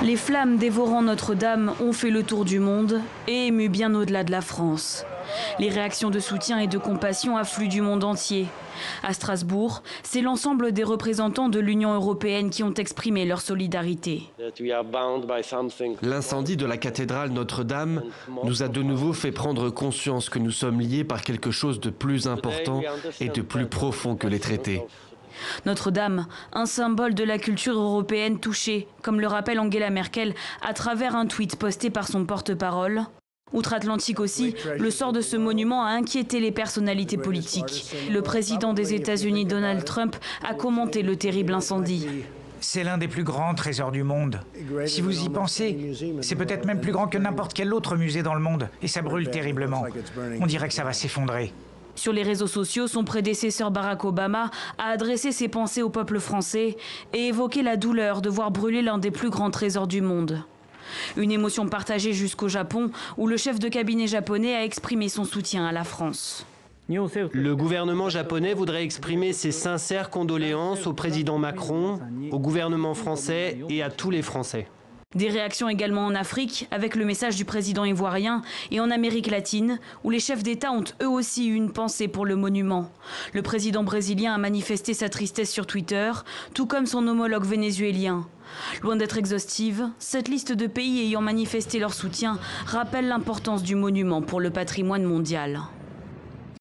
Les flammes dévorant Notre-Dame ont fait le tour du monde et ému bien au-delà de la France. Les réactions de soutien et de compassion affluent du monde entier. À Strasbourg, c'est l'ensemble des représentants de l'Union européenne qui ont exprimé leur solidarité. L'incendie de la cathédrale Notre-Dame nous a de nouveau fait prendre conscience que nous sommes liés par quelque chose de plus important et de plus profond que les traités. Notre-Dame, un symbole de la culture européenne touchée, comme le rappelle Angela Merkel à travers un tweet posté par son porte-parole. Outre-Atlantique aussi, le sort de ce monument a inquiété les personnalités politiques. Le président des États-Unis, Donald Trump, a commenté le terrible incendie. C'est l'un des plus grands trésors du monde. Si vous y pensez, c'est peut-être même plus grand que n'importe quel autre musée dans le monde, et ça brûle terriblement. On dirait que ça va s'effondrer. Sur les réseaux sociaux, son prédécesseur Barack Obama a adressé ses pensées au peuple français et évoqué la douleur de voir brûler l'un des plus grands trésors du monde. Une émotion partagée jusqu'au Japon, où le chef de cabinet japonais a exprimé son soutien à la France. Le gouvernement japonais voudrait exprimer ses sincères condoléances au président Macron, au gouvernement français et à tous les Français. Des réactions également en Afrique, avec le message du président ivoirien, et en Amérique latine, où les chefs d'État ont eux aussi eu une pensée pour le monument. Le président brésilien a manifesté sa tristesse sur Twitter, tout comme son homologue vénézuélien. Loin d'être exhaustive, cette liste de pays ayant manifesté leur soutien rappelle l'importance du monument pour le patrimoine mondial.